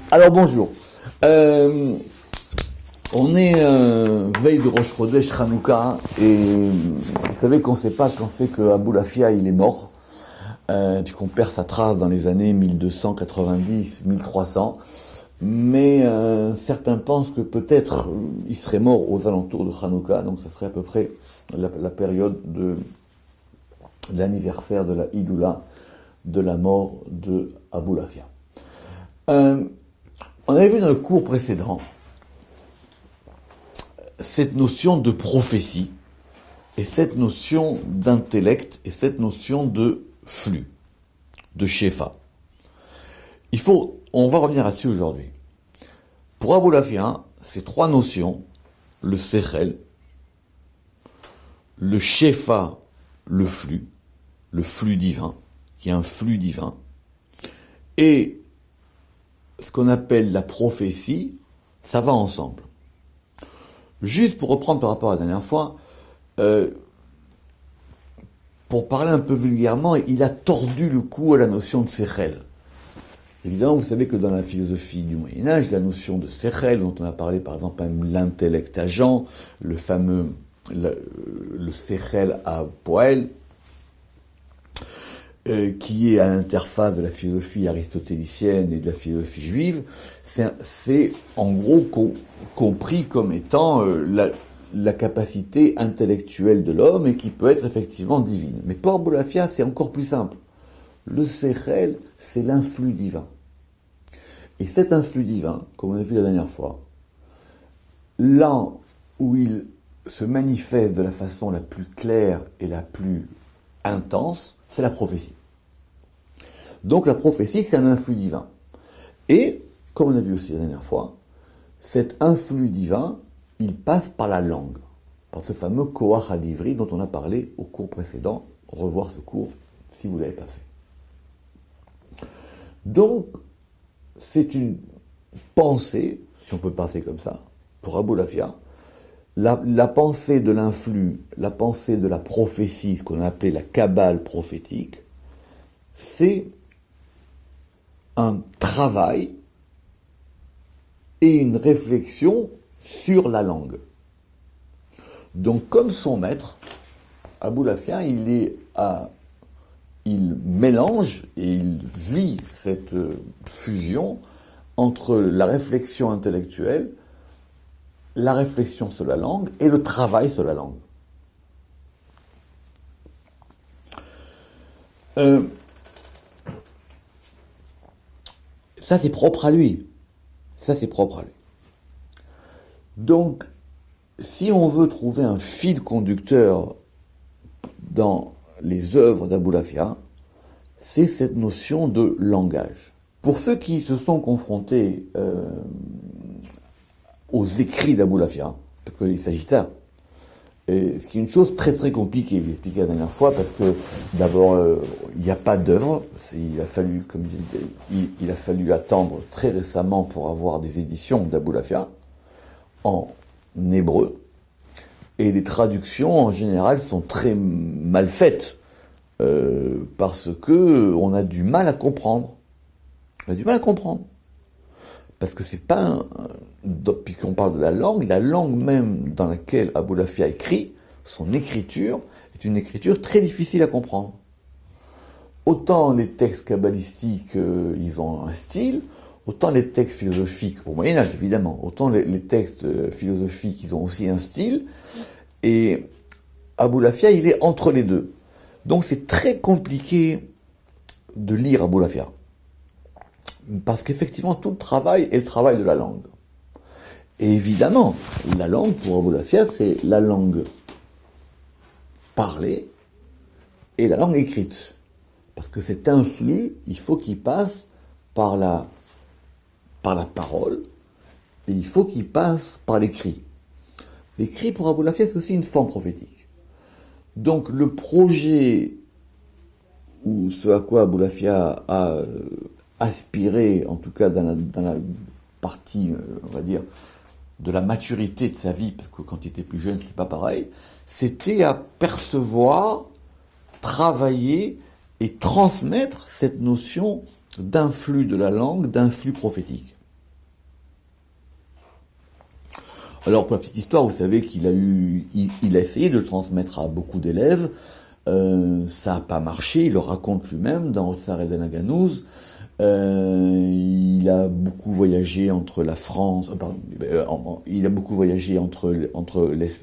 Alors bonjour. On est veille de Rosh Chodesh Hanouka et vous savez qu'on ne sait pas quand c'est que Aboulafia il est mort, puis qu'on perd sa trace dans les années 1290-1300. Mais certains pensent que peut-être il serait mort aux alentours de Hanouka, donc ce serait à peu près la période de l'anniversaire de la Hidoula de la mort de Aboulafia. On avait vu dans le cours précédent cette notion de prophétie et cette notion d'intellect et cette notion de flux, de shefa. On va revenir là-dessus aujourd'hui. Pour Aboulafia, ces trois notions, le sechel, le shefa, le flux divin, qui est un flux divin, et ce qu'on appelle la prophétie, ça va ensemble. Juste pour reprendre par rapport à la dernière fois, pour parler un peu vulgairement, il a tordu le cou à la notion de sechel. Évidemment, vous savez que dans la philosophie du Moyen-Âge, la notion de sechel, dont on a parlé par exemple même l'intellect agent, le fameux le sechel à poël, qui est à l'interface de la philosophie aristotélicienne et de la philosophie juive, c'est en gros compris comme étant la capacité intellectuelle de l'homme et qui peut être effectivement divine. Mais pour Aboulafia, c'est encore plus simple. Le sechel, c'est l'influx divin. Et cet influx divin, comme on a vu la dernière fois, là où il se manifeste de la façon la plus claire et la plus intense, c'est la prophétie. Donc la prophétie, c'est un influx divin. Et, comme on a vu aussi la dernière fois, cet influx divin, il passe par la langue, par ce fameux Koach HaDivri dont on a parlé au cours précédent. Revoir ce cours si vous ne l'avez pas fait. Donc, c'est une pensée, si on peut penser comme ça, pour Aboulafia, la pensée de l'influx, la pensée de la prophétie, ce qu'on a appelé la Kabbale prophétique, c'est un travail et une réflexion sur la langue. Donc, comme son maître, Aboulafia, il mélange et il vit cette fusion entre la réflexion intellectuelle, la réflexion sur la langue et le travail sur la langue. Ça, c'est propre à lui. Donc, si on veut trouver un fil conducteur dans les œuvres d'Aboulafia, c'est cette notion de langage. Pour ceux qui se sont confrontés aux écrits d'Aboulafia, parce qu'il s'agit de ça, ce qui est une chose très très compliquée, je l'ai expliqué la dernière fois, parce que d'abord, il n'y a pas d'œuvre, il a fallu attendre très récemment pour avoir des éditions d'Aboulafia en hébreu, et les traductions en général sont très mal faites, parce que on a du mal à comprendre. Parce que c'est pas puisqu'on parle de la langue même dans laquelle Aboulafia écrit, son écriture est une écriture très difficile à comprendre. Autant les textes kabbalistiques, ils ont un style, autant les textes philosophiques, au Moyen-Âge évidemment, autant les textes philosophiques, ils ont aussi un style, et Aboulafia, il est entre les deux. Donc c'est très compliqué de lire Aboulafia. Parce qu'effectivement, tout le travail est le travail de la langue. Et évidemment, la langue, pour Aboulafia, c'est la langue parlée et la langue écrite. Parce que cet influx, il faut qu'il passe par la parole et il faut qu'il passe par l'écrit. L'écrit, pour Aboulafia, c'est aussi une forme prophétique. Donc, le projet, ou ce à quoi Aboulafia a aspiré, en tout cas dans la partie, on va dire, de la maturité de sa vie, parce que quand il était plus jeune, c'était pas pareil, c'était à percevoir, travailler et transmettre cette notion d'influx de la langue, d'influx prophétique. Alors pour la petite histoire, vous savez qu'il il a essayé de le transmettre à beaucoup d'élèves. Ça n'a pas marché, il le raconte lui-même dans Otsar Eden Aganouz. Il a beaucoup voyagé entre la France, il a beaucoup voyagé entre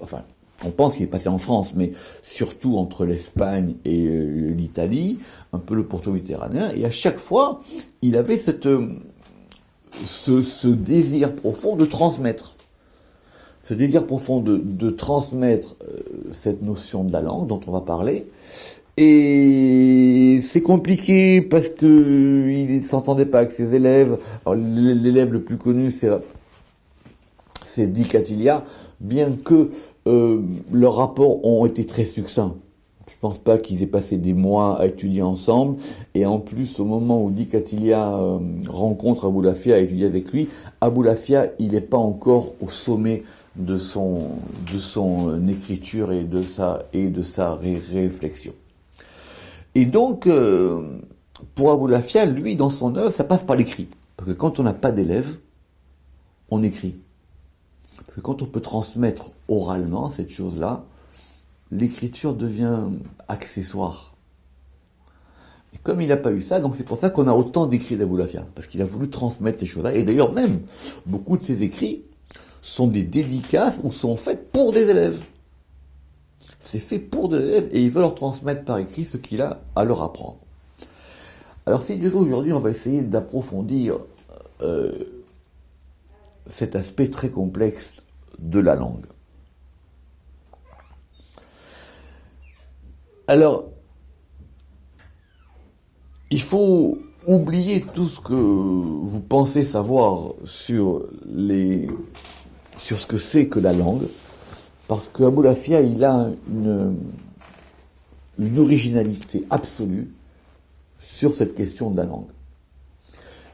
enfin, on pense qu'il est passé en France, mais surtout entre l'Espagne et l'Italie, un peu le pourtour méditerranéen, et à chaque fois, il avait ce désir profond de transmettre. Ce désir profond de transmettre cette notion de la langue dont on va parler. Et c'est compliqué parce que il s'entendait pas avec ses élèves. Alors, l'élève le plus connu, c'est Dick Attilia, bien que leurs rapports ont été très succincts. Je pense pas qu'ils aient passé des mois à étudier ensemble. Et en plus, au moment où Dick Attilia rencontre Aboulafia et étudie avec lui, Aboulafia, il n'est pas encore au sommet de son écriture et de sa réflexion. Et donc, pour Aboulafia, lui, dans son œuvre, ça passe par l'écrit. Parce que quand on n'a pas d'élèves, on écrit. Parce que quand on peut transmettre oralement cette chose-là, l'écriture devient accessoire. Et comme il n'a pas eu ça, donc c'est pour ça qu'on a autant d'écrits d'Aboulafia, parce qu'il a voulu transmettre ces choses-là. Et d'ailleurs même, beaucoup de ses écrits sont des dédicaces ou sont faits pour des élèves. C'est fait pour des élèves et il veut leur transmettre par écrit ce qu'il a à leur apprendre. Alors si Dieu veut, aujourd'hui, on va essayer d'approfondir cet aspect très complexe de la langue. Alors, il faut oublier tout ce que vous pensez savoir sur ce que c'est que la langue, parce que Aboulafia, il a une originalité absolue sur cette question de la langue.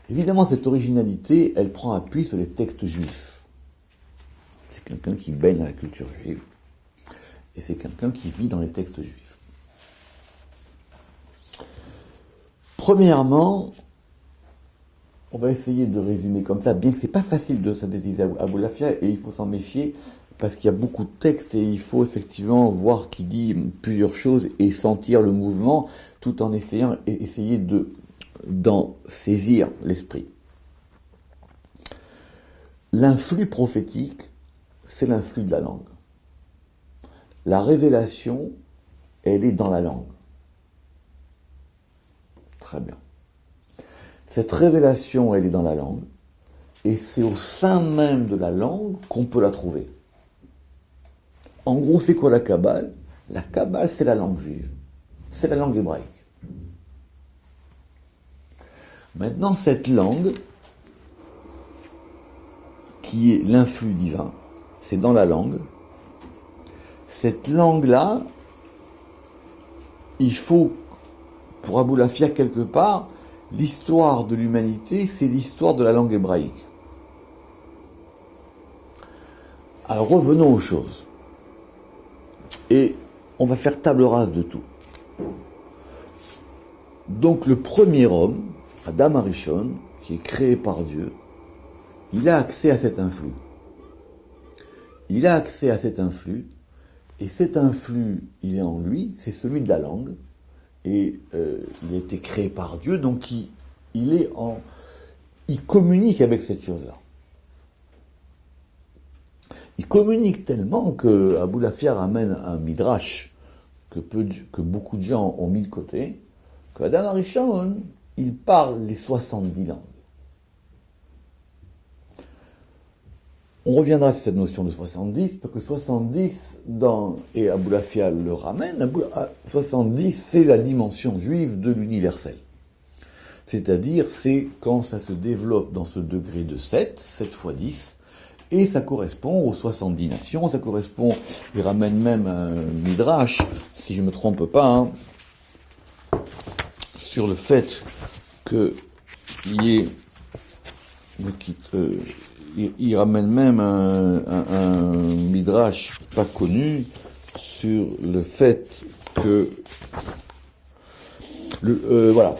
Évidemment, cette originalité, elle prend appui sur les textes juifs. C'est quelqu'un qui baigne dans la culture juive, et c'est quelqu'un qui vit dans les textes juifs. Premièrement, on va essayer de résumer comme ça, bien que c'est pas facile de synthétiser Aboulafia, et il faut s'en méfier, parce qu'il y a beaucoup de textes, et il faut effectivement voir qu'il dit plusieurs choses, et sentir le mouvement, tout en essayant d'en saisir l'esprit. L'influx prophétique, c'est l'influx de la langue. La révélation, elle est dans la langue. Très bien. Cette révélation, elle est dans la langue, et c'est au sein même de la langue qu'on peut la trouver. En gros, c'est quoi la Kabbale ? La Kabbale, c'est la langue juive. C'est la langue hébraïque. Maintenant, cette langue, qui est l'influx divin, c'est dans la langue. Cette langue-là, il faut, pour Aboulafia quelque part, l'histoire de l'humanité, c'est l'histoire de la langue hébraïque. Alors revenons aux choses. Et on va faire table rase de tout. Donc le premier homme, Adam Arishon, qui est créé par Dieu, il a accès à cet influx. Il a accès à cet influx, et cet influx, il est en lui, c'est celui de la langue, et il a été créé par Dieu, donc il communique avec cette chose-là. Il communique tellement que Aboulafia ramène un midrash que beaucoup de gens ont mis de côté, qu'Adam Arishon, il parle les 70 langues. On reviendra sur cette notion de 70, parce que 70, et Aboulafia le ramène, 70, c'est la dimension juive de l'universel. C'est-à-dire, c'est quand ça se développe dans ce degré de 7 fois 10, et ça correspond aux 70 nations, ça correspond, il ramène même un midrash, si je ne me trompe pas, sur le fait qu'il y ait, il ramène même un midrash pas connu sur le fait que Voilà,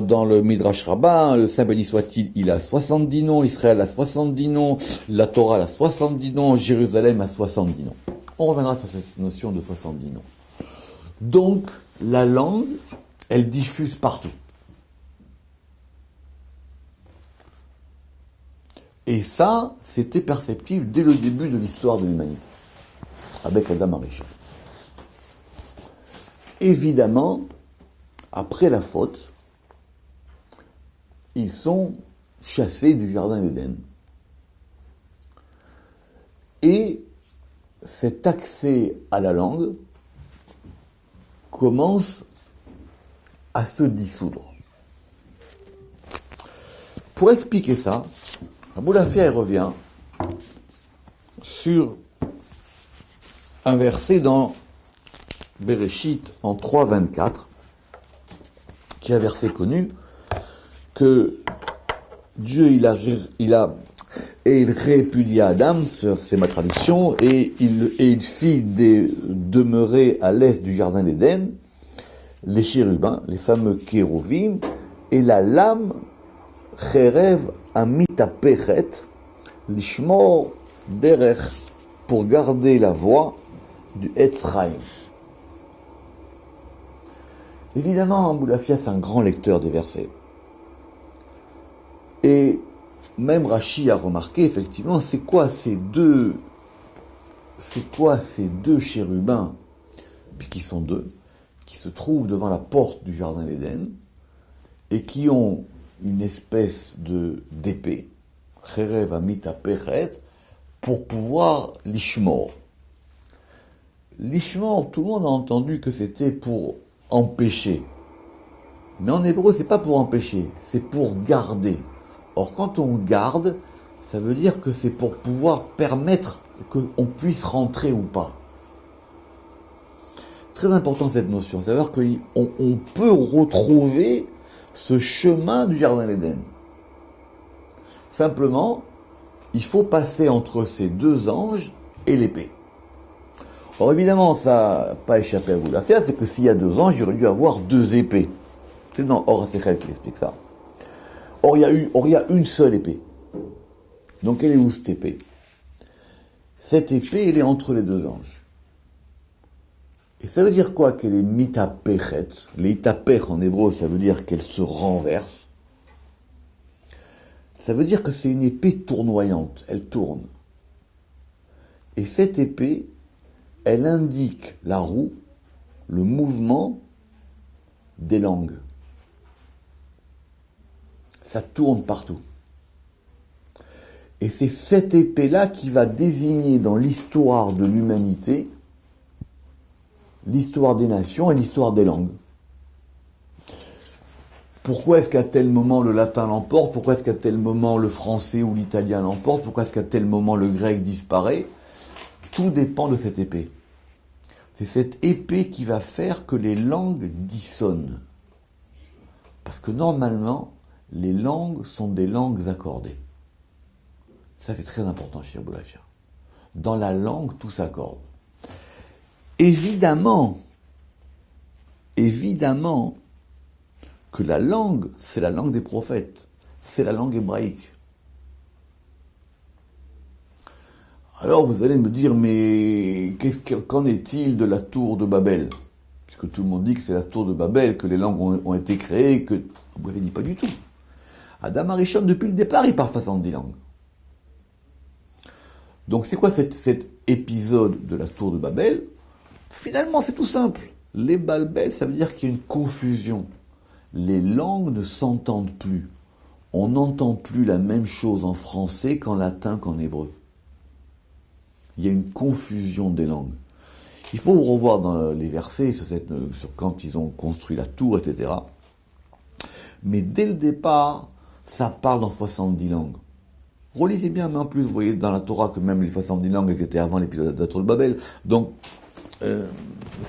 dans le Midrash Rabbah, le Saint béni soit-il, il a 70 noms, Israël a 70 noms, la Torah a 70 noms, Jérusalem a 70 noms. On reviendra sur cette notion de 70 noms. Donc, la langue, elle diffuse partout. Et ça, c'était perceptible dès le début de l'histoire de l'humanité, avec Adam Arishon. Évidemment, après la faute, ils sont chassés du jardin d'Éden. Et cet accès à la langue commence à se dissoudre. Pour expliquer ça, Aboulafia revient sur un verset dans Bereshit en 3.24, qui est un verset connu, que Dieu il répudia Adam, c'est ma traduction, et il fit demeurer à l'est du jardin d'Éden les chérubins, les fameux kérovim, et la lame cherev amitapechet lishmor derech, pour garder la voie du Etz Chaim. Évidemment, Aboulafia, c'est un grand lecteur des versets. Et même Rashi a remarqué, effectivement, c'est quoi ces deux chérubins, puis qui sont deux, qui se trouvent devant la porte du jardin d'Éden, et qui ont une espèce d'épée, cherev amitapechet, pour pouvoir l'ishmor. L'ishmor, tout le monde a entendu que c'était pour empêcher. Mais en hébreu, c'est pas pour empêcher, c'est pour garder. Or, quand on garde, ça veut dire que c'est pour pouvoir permettre qu'on puisse rentrer ou pas. Très important cette notion, c'est-à-dire qu'on peut retrouver ce chemin du jardin d'Éden. Simplement, il faut passer entre ces deux anges et l'épée. Or évidemment, ça n'a pas échappé à vous. L'affaire, c'est que s'il y a deux anges, il aurait dû avoir deux épées. C'est dans Or HaSechel qui explique ça. Or, il y a une seule épée. Donc, elle est où cette épée? Cette épée, elle est entre les deux anges. Et ça veut dire quoi qu'elle est mitapechet? Les itapech en hébreu, ça veut dire qu'elle se renverse. Ça veut dire que c'est une épée tournoyante, elle tourne. Et cette épée, elle indique la roue, le mouvement des langues. Ça tourne partout. Et c'est cette épée-là qui va désigner dans l'histoire de l'humanité l'histoire des nations et l'histoire des langues. Pourquoi est-ce qu'à tel moment le latin l'emporte? Pourquoi est-ce qu'à tel moment le français ou l'italien l'emporte? Pourquoi est-ce qu'à tel moment le grec disparaît? Tout dépend de cette épée. C'est cette épée qui va faire que les langues dissonnent. Parce que normalement, les langues sont des langues accordées. Ça, c'est très important chez Aboulafia. Dans la langue, tout s'accorde. Évidemment que la langue, c'est la langue des prophètes. C'est la langue hébraïque. Alors vous allez me dire, mais qu'en est-il de la tour de Babel? Puisque tout le monde dit que c'est la tour de Babel, que les langues ont été créées, que... Vous l'avez dit pas du tout. Adam Arishon, depuis le départ, il parle 70 langues. Donc c'est quoi cet épisode de la tour de Babel? Finalement, c'est tout simple. Les balbel, ça veut dire qu'il y a une confusion. Les langues ne s'entendent plus. On n'entend plus la même chose en français qu'en latin qu'en hébreu. Il y a une confusion des langues. Il faut revoir dans les versets sur quand ils ont construit la tour, etc. Mais dès le départ, ça parle dans 70 langues. Relisez bien, mais en plus, vous voyez dans la Torah que même les 70 langues elles étaient avant l'épisode de la tour de Babel. Donc,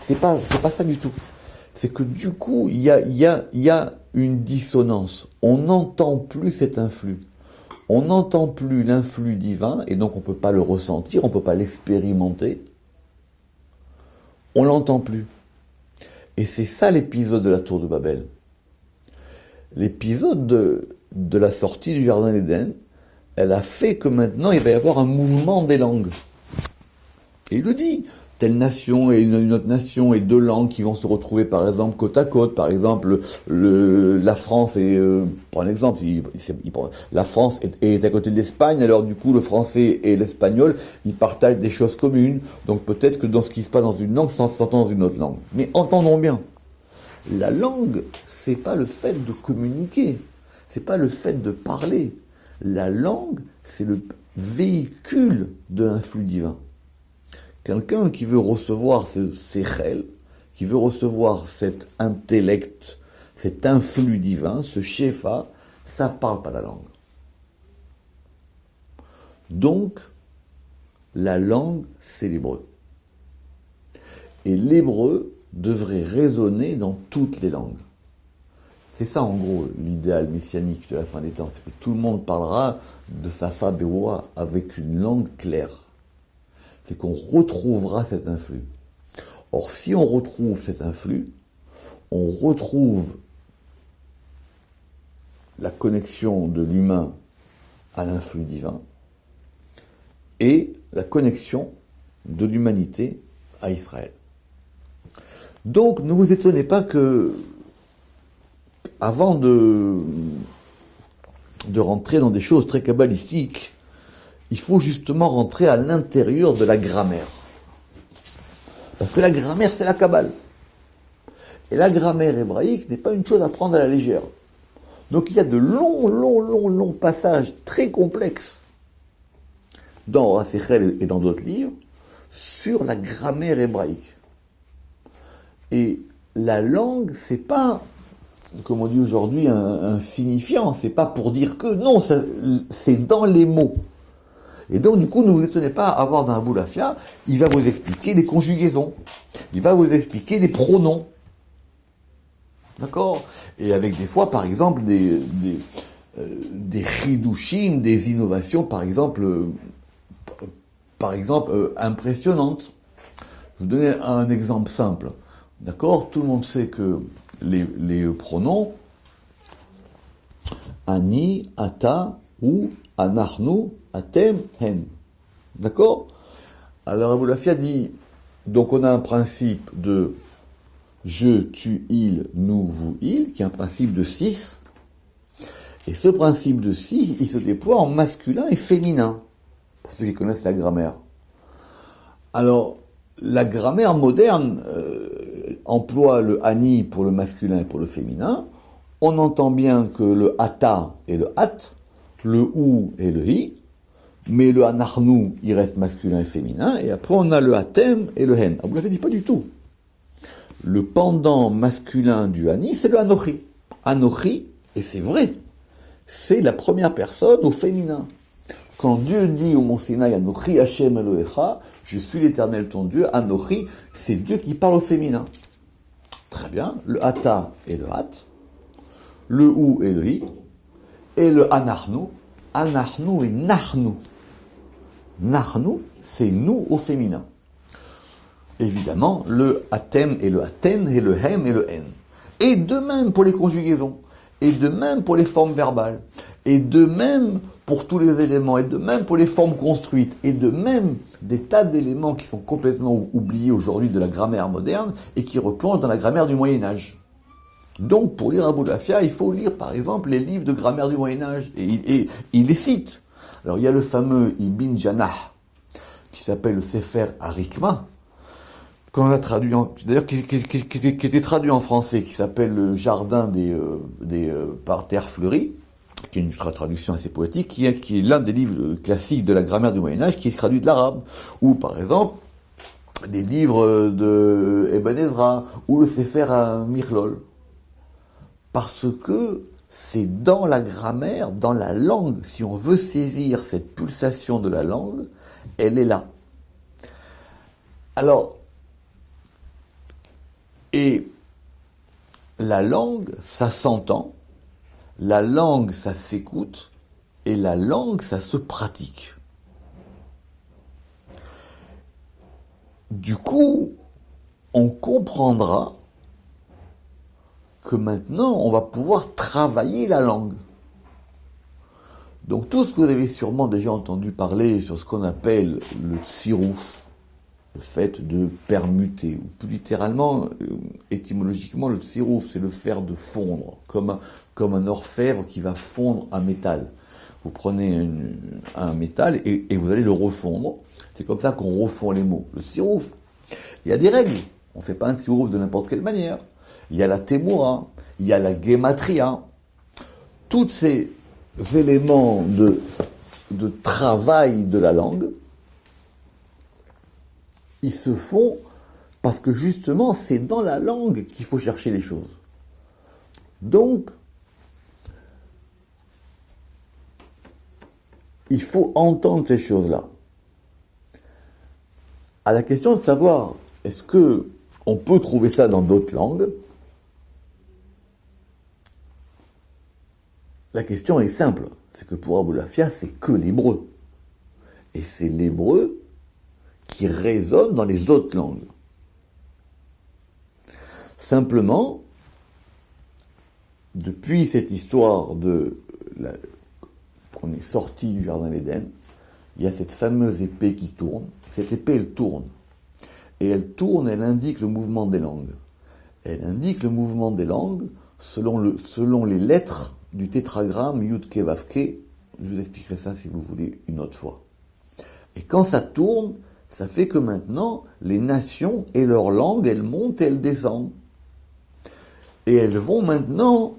c'est pas ça du tout. C'est que du coup, il y a une dissonance. On n'entend plus cet influx. On n'entend plus l'influx divin, et donc on ne peut pas le ressentir, on ne peut pas l'expérimenter. On l'entend plus. Et c'est ça l'épisode de la tour de Babel. L'épisode de la sortie du jardin d'Éden, elle a fait que maintenant il va y avoir un mouvement des langues. Et il le dit, telle nation et une autre nation et deux langues qui vont se retrouver par exemple côte à côte. Par exemple, la France est, pour un exemple, la France est à côté de l'Espagne, alors du coup le français et l'espagnol, ils partagent des choses communes. Donc peut-être que dans ce qui se passe dans une langue, ça s'entend dans une autre langue. Mais entendons bien, la langue, c'est pas le fait de communiquer, c'est pas le fait de parler. La langue, c'est le véhicule d'un flux divin. Quelqu'un qui veut recevoir ce séchel, qui veut recevoir cet intellect, cet influx divin, ce shefa, ça parle pas la langue. Donc, la langue, c'est l'hébreu. Et l'hébreu devrait résonner dans toutes les langues. C'est ça, en gros, l'idéal messianique de la fin des temps. C'est que tout le monde parlera de Safa Bewa avec une langue claire. C'est qu'on retrouvera cet influx. Or, si on retrouve cet influx, on retrouve la connexion de l'humain à l'influx divin et la connexion de l'humanité à Israël. Donc, ne vous étonnez pas que, avant de rentrer dans des choses très kabbalistiques, il faut justement rentrer à l'intérieur de la grammaire. Parce que la grammaire, c'est la Kabbale. Et la grammaire hébraïque n'est pas une chose à prendre à la légère. Donc il y a de longs passages très complexes dans Horace Echel et dans d'autres livres sur la grammaire hébraïque. Et la langue, c'est pas, comme on dit aujourd'hui, un signifiant. C'est pas pour dire que, non, c'est dans les mots. Et donc, du coup, ne vous étonnez pas à avoir dans Abou Lafia, il va vous expliquer les conjugaisons. Il va vous expliquer les pronoms. D'accord? Et avec des fois, par exemple, des chidushim, des innovations, par exemple, impressionnantes. Je vais vous donner un exemple simple. D'accord? Tout le monde sait que les pronoms ani, ata, ou, anachnu, atem, hen. D'accord? Alors Abou Lafia dit, donc on a un principe de je, tu, il, nous, vous, il, qui est un principe de 6. Et ce principe de 6, il se déploie en masculin et féminin, pour ceux qui connaissent la grammaire. Alors, la grammaire moderne emploie le ani pour le masculin et pour le féminin. On entend bien que le ata et le at, le ou et le hi, mais le anachnu, il reste masculin et féminin, et après on a le atem et le hen. Abou Lafia dit pas du tout. Le pendant masculin du ani, c'est le anochi. Anochi, et c'est vrai, c'est la première personne au féminin. Quand Dieu dit au Mont Sinaï, Anochi Hashem Elohecha, je suis l'Éternel ton Dieu, Anochi, c'est Dieu qui parle au féminin. Très bien, le ata et le at, le ou et le hi, et le anachnu et nachnu. Nachnu, c'est nous au féminin. Évidemment, le atem et le aten, et le hem et le en. Et de même pour les conjugaisons, et de même pour les formes verbales, et de même pour tous les éléments, et de même pour les formes construites, et de même des tas d'éléments qui sont complètement oubliés aujourd'hui de la grammaire moderne, et qui replongent dans la grammaire du Moyen-Âge. Donc, pour lire Abou Lafia, il faut lire, par exemple, les livres de grammaire du Moyen-Âge, et il les cite. Alors, il y a le fameux Ibn Janah, qui s'appelle le Sefer Harikma, qu'on a traduit d'ailleurs qui était traduit en français, qui s'appelle le Jardin des parterres fleuris, qui est une traduction assez poétique, qui est l'un des livres classiques de la grammaire du Moyen-Âge, qui est traduit de l'arabe. Ou, par exemple, des livres de Ibn Ezra, ou le Sefer Michlol. Parce que c'est dans la grammaire, dans la langue, si on veut saisir cette pulsation de la langue, elle est là. Alors, et la langue, ça s'entend, la langue, ça s'écoute, et la langue, ça se pratique. Du coup, on comprendra que maintenant on va pouvoir travailler la langue. Donc tout ce que vous avez sûrement déjà entendu parler sur ce qu'on appelle le tsirouf, le fait de permuter, ou plus littéralement, étymologiquement, le tsirouf, c'est le faire de fondre, comme un orfèvre qui va fondre un métal. Vous prenez un métal et vous allez le refondre. C'est comme ça qu'on refond les mots. Le tsirouf, il y a des règles. On ne fait pas un tsirouf de n'importe quelle manière. Il y a la témoura, il y a la gematria. Tous ces éléments de travail de la langue, ils se font parce que justement, c'est dans la langue qu'il faut chercher les choses. Donc, il faut entendre ces choses-là. À la question de savoir, est-ce que on peut trouver ça dans d'autres langues? La question est simple, c'est que pour Aboulafia, c'est que l'hébreu. Et c'est l'hébreu qui résonne dans les autres langues. Simplement, depuis cette histoire qu'on est sorti du jardin d'Éden, il y a cette fameuse épée qui tourne. Cette épée, elle tourne. Et elle tourne, elle indique le mouvement des langues. Elle indique le mouvement des langues selon les lettres du tétragramme Yud-Ke Vav-Ke. Je vous expliquerai ça si vous voulez une autre fois. Et quand ça tourne, ça fait que maintenant, les nations et leurs langues, elles montent et elles descendent. Et elles vont maintenant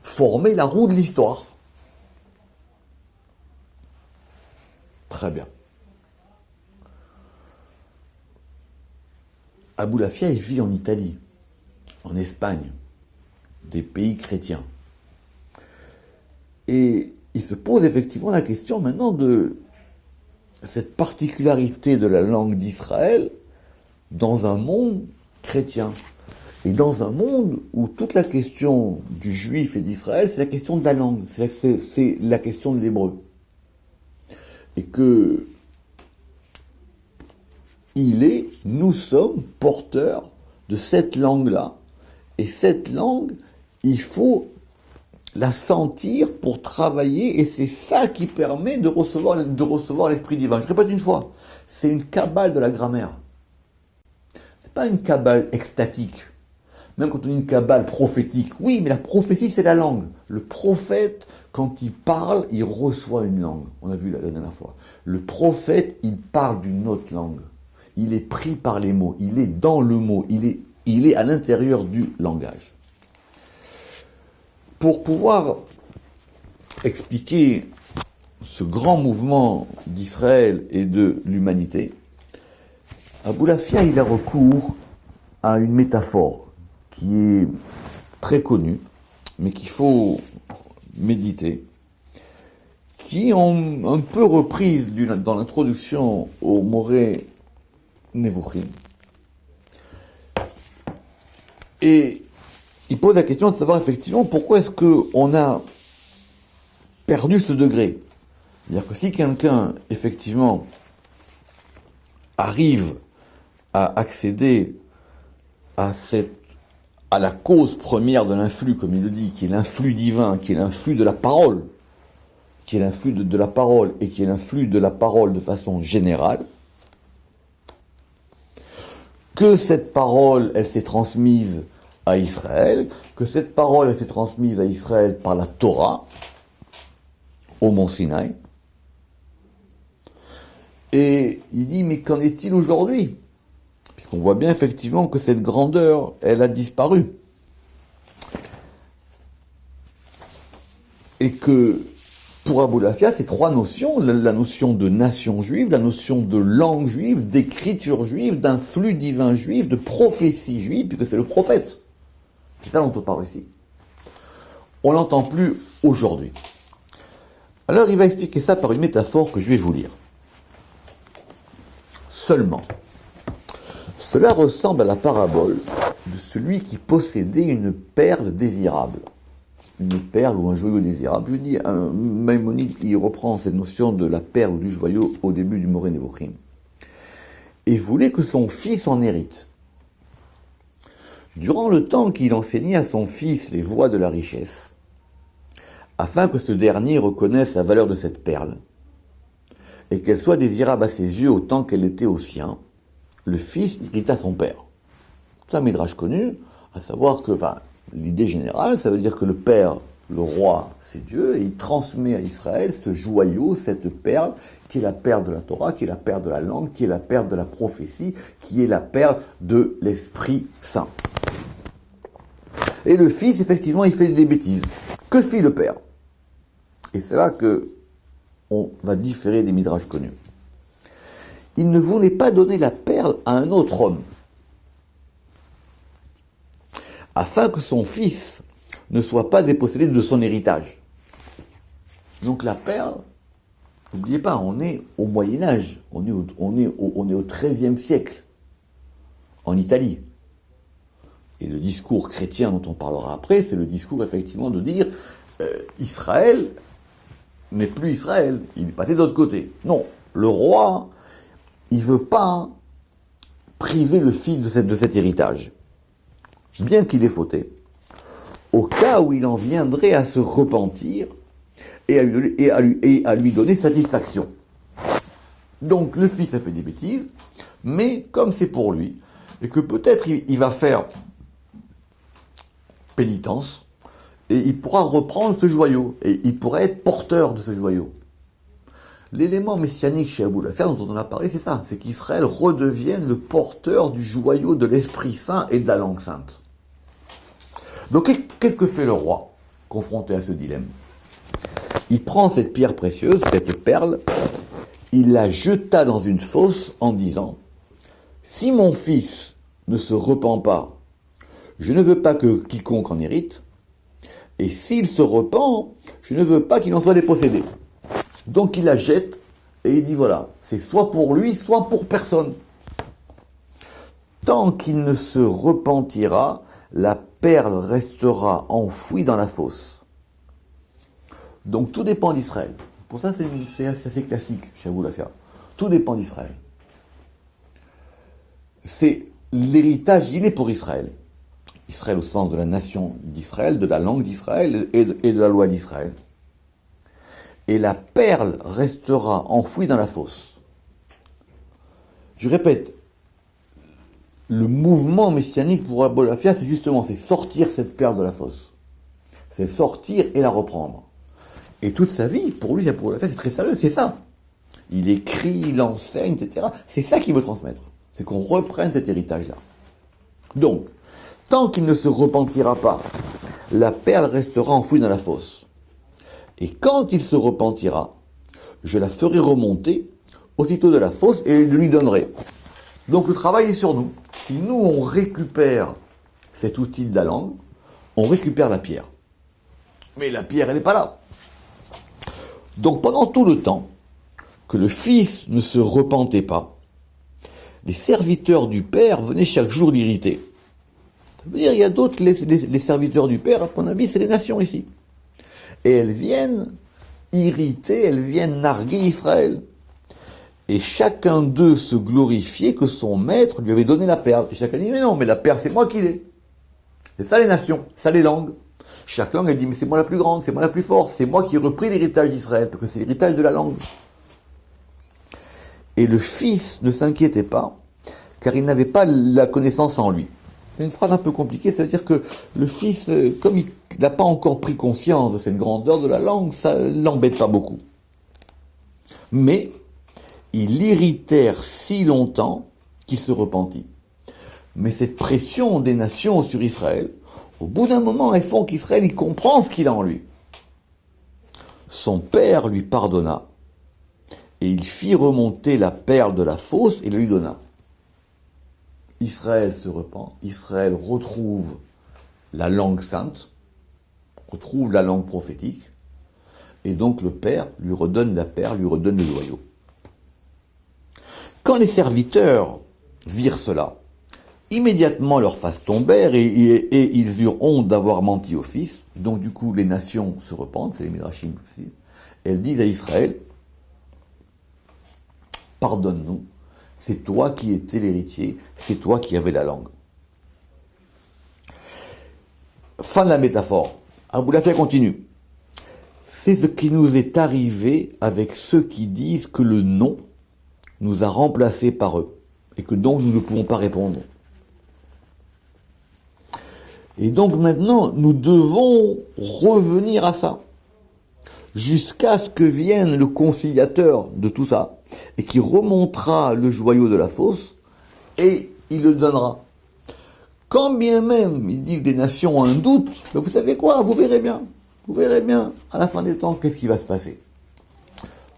former la roue de l'histoire. Très bien. Aboulafia, il vit en Italie, en Espagne, des pays chrétiens. Et il se pose effectivement la question maintenant de cette particularité de la langue d'Israël dans un monde chrétien. Et dans un monde où toute la question du juif et d'Israël, c'est la question de la langue, c'est la question de l'hébreu. Et que nous sommes porteurs de cette langue-là. Et cette langue, il faut la sentir pour travailler, et c'est ça qui permet de recevoir l'esprit divin. Je répète une fois, c'est une cabale de la grammaire. C'est pas une cabale extatique. Même quand on dit une cabale prophétique, oui, mais la prophétie, c'est la langue. Le prophète, quand il parle, il reçoit une langue. On a vu la dernière fois. Le prophète, il parle d'une autre langue. Il est pris par les mots. Il est dans le mot. Il est à l'intérieur du langage. Pour pouvoir expliquer ce grand mouvement d'Israël et de l'humanité, Aboulafia, il a recours à une métaphore qui est très connue, mais qu'il faut méditer, qui est un peu reprise dans l'introduction au Moré Nevuchim. Et il pose la question de savoir effectivement pourquoi est-ce qu'on a perdu ce degré. C'est-à-dire que si quelqu'un, effectivement, arrive à accéder à la cause première de l'influx, comme il le dit, qui est l'influx divin, qui est l'influx de la parole, qui est l'influx de la parole, et qui est l'influx de la parole de façon générale, que cette parole, elle s'est transmise à Israël, que cette parole, elle s'est transmise à Israël par la Torah, au mont Sinaï. Et il dit, mais qu'en est-il aujourd'hui ? Puisqu'on voit bien effectivement que cette grandeur, elle a disparu. Et que, pour Aboulafia, ces trois notions, la notion de nation juive, la notion de langue juive, d'écriture juive, d'un flux divin juif, de prophétie juive, puisque c'est le prophète. C'est ça dont on parle ici. On l'entend plus aujourd'hui. Alors il va expliquer ça par une métaphore que je vais vous lire. Seulement, cela ressemble à la parabole de celui qui possédait une perle désirable. Une perle ou un joyau désirable. Je dis, Maïmonide qui reprend cette notion de la perle ou du joyau au début du Moré Nevuchim. Et voulait que son fils en hérite. durant le temps qu'il enseignait à son fils les voies de la richesse, afin que ce dernier reconnaisse la valeur de cette perle, et qu'elle soit désirable à ses yeux autant qu'elle était aux siens, le fils irrita son père. C'est un midrash connu, à savoir que, l'idée générale, ça veut dire que le père, le roi, c'est Dieu, et il transmet à Israël ce joyau, cette perle, qui est la perle de la Torah, qui est la perle de la langue, qui est la perle de la prophétie, qui est la perle de l'Esprit Saint. Et le fils, effectivement, il fait des bêtises. Que fit le père? Et c'est là que on va différer des midrash connus. Il ne voulait pas donner la perle à un autre homme, afin que son fils ne soit pas dépossédé de son héritage. Donc la perle, n'oubliez pas, on est au Moyen-Âge, on est au XIIIe siècle, en Italie. Et le discours chrétien dont on parlera après, c'est le discours effectivement de dire Israël n'est plus Israël, il est passé de l'autre côté. Non, le roi, il veut pas priver le fils de cet héritage, bien qu'il ait fauté, au cas où il en viendrait à se repentir et à lui donner satisfaction. Donc le fils a fait des bêtises, mais comme c'est pour lui, et que peut-être il va faire pénitence, et il pourra reprendre ce joyau, et il pourra être porteur de ce joyau. L'élément messianique chez Abou Lafer, dont on a parlé, c'est ça, c'est qu'Israël redevienne le porteur du joyau de l'Esprit Saint et de la langue sainte. Donc qu'est-ce que fait le roi, confronté à ce dilemme? Il prend cette pierre précieuse, cette perle, il la jeta dans une fosse en disant « Si mon fils ne se repent pas, je ne veux pas que quiconque en hérite, et s'il se repent, je ne veux pas qu'il en soit dépossédé. » Donc il la jette, et il dit voilà, c'est soit pour lui, soit pour personne. Tant qu'il ne se repentira, la perle restera enfouie dans la fosse. Donc tout dépend d'Israël. Pour ça, c'est assez classique chez Abou Lafer. Tout dépend d'Israël. C'est l'héritage, il est pour Israël. Israël au sens de la nation d'Israël, de la langue d'Israël et de la loi d'Israël. Et la perle restera enfouie dans la fosse. Je répète, le mouvement messianique pour Abou Lafer, c'est justement, c'est sortir cette perle de la fosse. C'est sortir et la reprendre. Et toute sa vie, pour lui, Abou Lafer, c'est très sérieux, c'est ça. Il écrit, il enseigne, etc. C'est ça qu'il veut transmettre. C'est qu'on reprenne cet héritage-là. Donc, tant qu'il ne se repentira pas, la perle restera enfouie dans la fosse. Et quand il se repentira, je la ferai remonter aussitôt de la fosse et je lui donnerai. Donc le travail est sur nous. Si nous, on récupère cet outil de la langue, on récupère la pierre. Mais la pierre, elle n'est pas là. Donc pendant tout le temps que le fils ne se repentait pas, les serviteurs du père venaient chaque jour l'irriter. Ça veut dire, il y a d'autres, les serviteurs du père, à mon avis, c'est les nations ici. Et elles viennent irriter, elles viennent narguer Israël. Et chacun d'eux se glorifiait que son maître lui avait donné la perle. Et chacun dit, mais non, mais la perle, c'est moi qui l'ai. C'est ça les nations, ça les langues. Chaque langue, elle dit, mais c'est moi la plus grande, c'est moi la plus forte, c'est moi qui ai repris l'héritage d'Israël, parce que c'est l'héritage de la langue. Et le fils ne s'inquiétait pas, car il n'avait pas la connaissance en lui. C'est une phrase un peu compliquée, ça veut dire que le fils, comme il n'a pas encore pris conscience de cette grandeur de la langue, ça l'embête pas beaucoup. Mais ils l'irritèrent si longtemps qu'il se repentit. Mais cette pression des nations sur Israël, au bout d'un moment, elles font qu'Israël, il comprend ce qu'il a en lui. Son père lui pardonna, et il fit remonter la perle de la fosse et la lui donna. Israël se repent, Israël retrouve la langue sainte, retrouve la langue prophétique, et donc le père lui redonne la perle, lui redonne le joyau. Quand les serviteurs virent cela, immédiatement leurs faces tombèrent et ils eurent honte d'avoir menti au fils. Donc du coup, les nations se repentent, c'est les Midrashim, elles disent à Israël, pardonne-nous, c'est toi qui étais l'héritier, c'est toi qui avais la langue. Fin de la métaphore. Aboulafia continue. C'est ce qui nous est arrivé avec ceux qui disent que le non nous a remplacés par eux et que donc nous ne pouvons pas répondre. Et donc maintenant, nous devons revenir à ça, jusqu'à ce que vienne le conciliateur de tout ça, et qui remontera le joyau de la fosse, et il le donnera. Quand bien même ils disent que des nations ont un doute, mais vous savez quoi, vous verrez bien, à la fin des temps, qu'est-ce qui va se passer.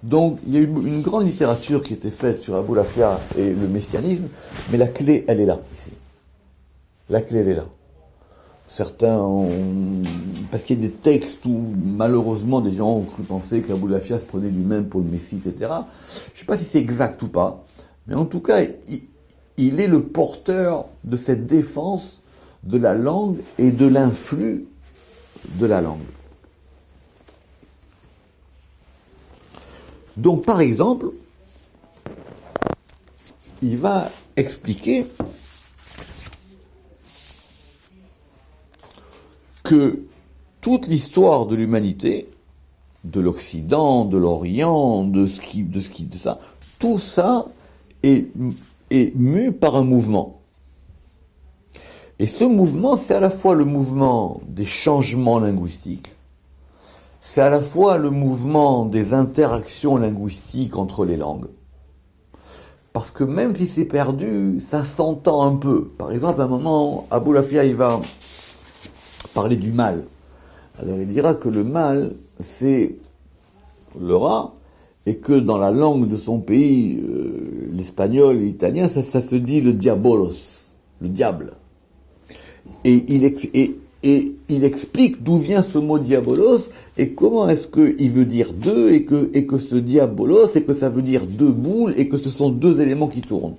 Donc, il y a eu une grande littérature qui était faite sur Aboulafia et le messianisme, mais la clé, elle est là, ici. La clé, elle est là. Certains ont... Parce qu'il y a des textes où, malheureusement, des gens ont cru penser qu'Aboulafia se prenait lui-même pour le Messie, etc. Je ne sais pas si c'est exact ou pas, mais en tout cas, il est le porteur de cette défense de la langue et de l'influx de la langue. Donc, par exemple, il va expliquer que toute l'histoire de l'humanité, de l'Occident, de l'Orient, de ça, tout ça est mu par un mouvement. Et ce mouvement, c'est à la fois le mouvement des changements linguistiques, c'est à la fois le mouvement des interactions linguistiques entre les langues. Parce que même si c'est perdu, ça s'entend un peu. Par exemple, à un moment, Aboulafia, il va parler du mal. Alors il dira que le mal, c'est le rat, et que dans la langue de son pays, l'espagnol et l'italien, ça se dit le diabolos, le diable. Et il explique d'où vient ce mot diabolos, et comment est-ce qu'il veut dire deux, et que ce diabolos, et que ça veut dire deux boules, et que ce sont deux éléments qui tournent.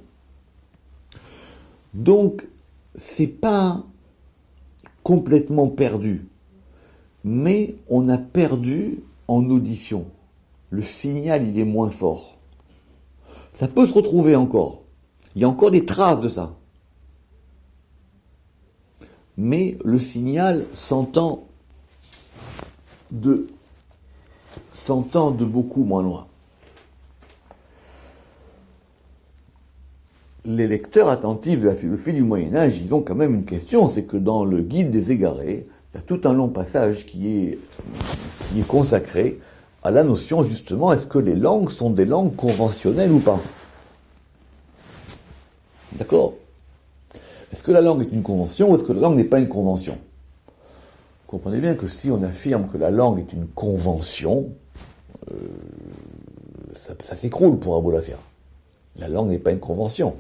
Donc, c'est pas complètement perdu, mais on a perdu en audition. Le signal, il est moins fort. Ça peut se retrouver encore. Il y a encore des traces de ça. Mais le signal s'entend de beaucoup moins loin. Les lecteurs attentifs de la philosophie du Moyen-Âge, ils ont quand même une question, c'est que dans le Guide des égarés, il y a tout un long passage qui est consacré à la notion, justement, est-ce que les langues sont des langues conventionnelles ou pas? D'accord? Est-ce que la langue est une convention ou est-ce que la langue n'est pas une convention? Vous comprenez bien que si on affirme que la langue est une convention, ça s'écroule pour Aboulafia. La langue n'est pas une convention.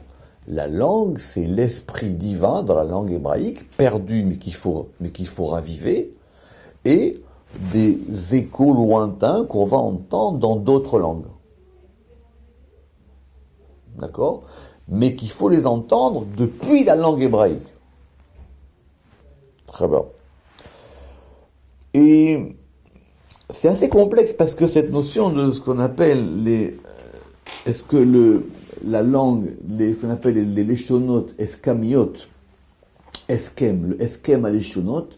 La langue, c'est l'esprit divin dans la langue hébraïque, perdu mais qu'il faut raviver, et des échos lointains qu'on va entendre dans d'autres langues. D'accord? Mais qu'il faut les entendre depuis la langue hébraïque. Très bien. Et c'est assez complexe parce que cette notion de ce qu'on appelle est-ce que la langue, ce qu'on appelle les leshonot, eskamiot, le eskem à leshonot,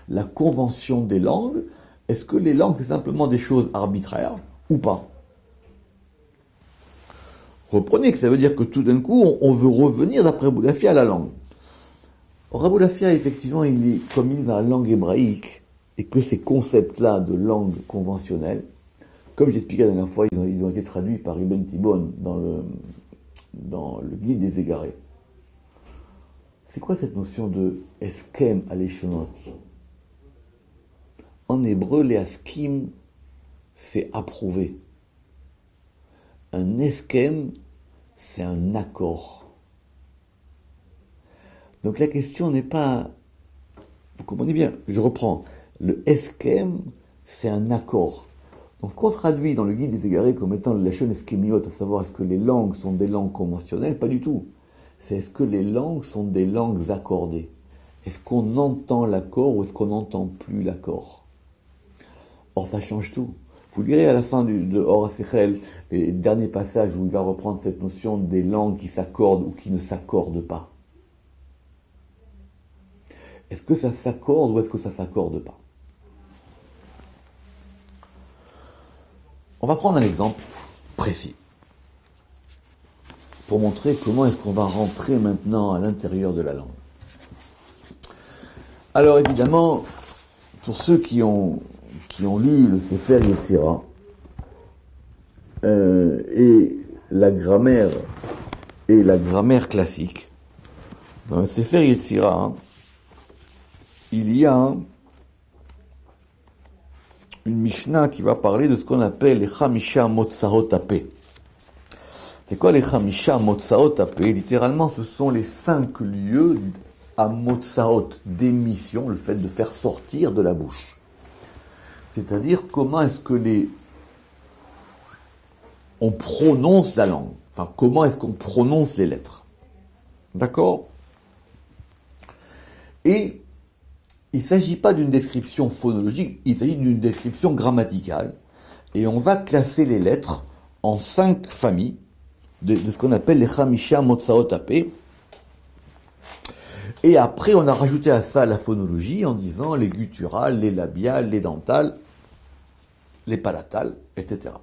la convention des langues, est-ce que les langues c'est simplement des choses arbitraires ou pas? Reprenez que ça veut dire que tout d'un coup, on veut revenir d'après Aboulafia à la langue. Or, Aboulafia, effectivement, comme il est dans la langue hébraïque, et que ces concepts-là de langue conventionnelle, comme j'expliquais la dernière fois, ils ont été traduits par Ibn Tibon dans le Guide des égarés. C'est quoi cette notion de eskem aleshonot? En hébreu, les askim, c'est approuver. Un eskem, c'est un accord. Donc la question n'est pas... Vous comprenez bien, je reprends. Le eskem, c'est un accord. Donc ce qu'on traduit dans le Guide des égarés comme étant le lashon eskemiot, à savoir est-ce que les langues sont des langues conventionnelles, pas du tout. C'est est-ce que les langues sont des langues accordées? Est-ce qu'on entend l'accord ou est-ce qu'on n'entend plus l'accord? Or ça change tout. Vous lirez à la fin de Or HaSechel, les derniers passages où il va reprendre cette notion des langues qui s'accordent ou qui ne s'accordent pas. Est-ce que ça s'accorde ou est-ce que ça s'accorde pas? On va prendre un exemple précis pour montrer comment est-ce qu'on va rentrer maintenant à l'intérieur de la langue. Alors évidemment, pour ceux qui ont lu le Sefer Yetzira et la grammaire classique, dans le Sefer Yetzira, il y a une Mishnah qui va parler de ce qu'on appelle les Chamisha Motsahot Apeh. C'est quoi les Chamisha Motsahot Apeh? Littéralement, ce sont les 5 lieux à Motsahot, d'émission, le fait de faire sortir de la bouche. C'est-à-dire, comment est-ce que on prononce la langue? Enfin, comment est-ce qu'on prononce les lettres? D'accord? Et il ne s'agit pas d'une description phonologique, il s'agit d'une description grammaticale. Et on va classer les lettres en 5 familles de ce qu'on appelle les Chamisha Motsahot Apeh. Et après, on a rajouté à ça la phonologie en disant les gutturales, les labiales, les dentales, les palatales, etc.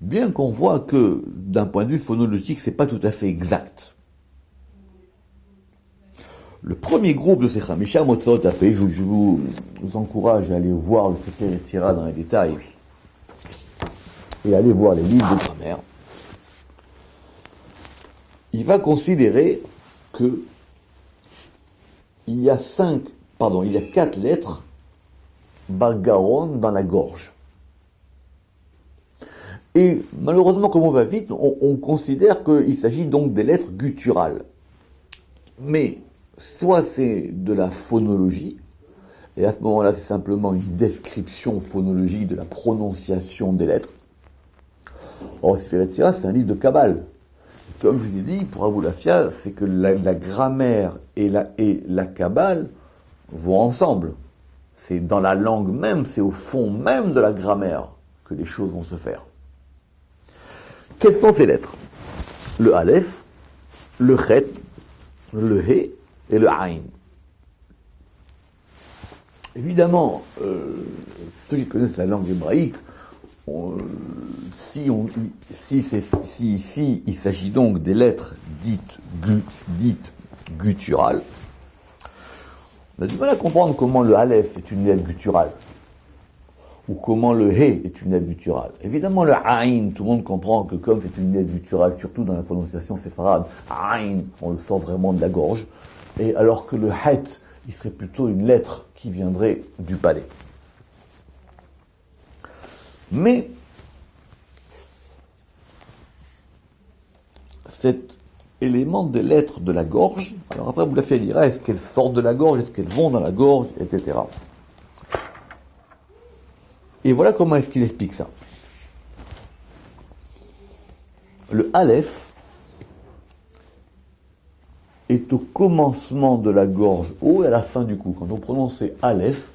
Bien qu'on voit que, d'un point de vue phonologique, c'est pas tout à fait exact. Le premier groupe de ces Chamisha Motsahot Apeh, je vous encourage à aller voir le Sefer Yetzira dans les détails et aller voir les livres de grammaire. Il va considérer que il y a 4 lettres Bargaron dans la gorge. Et malheureusement, comme on va vite, on considère qu'il s'agit donc des lettres gutturales. Mais soit c'est de la phonologie, et à ce moment-là, c'est simplement une description phonologique de la prononciation des lettres. Or, Sefer Yetzira, c'est un livre de Kabbale. Comme je vous ai dit, pour Aboulafia, c'est que la grammaire et la Kabbale vont ensemble. C'est dans la langue même, c'est au fond même de la grammaire que les choses vont se faire. Quelles sont ces lettres? Le Aleph, le Chet, le He et le Aïn. Évidemment, ceux qui connaissent la langue hébraïque, si ici il s'agit donc des lettres dites gutturales, on a du mal à comprendre comment le Aleph est une lettre gutturale, ou comment le He est une lettre gutturale. Évidemment, le Aïn, tout le monde comprend que comme c'est une lettre gutturale, surtout dans la prononciation séfarade, Aïn, on le sort vraiment de la gorge, et alors que le Het, il serait plutôt une lettre qui viendrait du palais. Mais cet élément des lettres de la gorge, alors après vous la fait dire, est-ce qu'elles sortent de la gorge, est-ce qu'elles vont dans la gorge, etc. Et voilà comment est-ce qu'il explique ça. Le Aleph est au commencement de la gorge haut et à la fin du cou. Quand on prononce Aleph,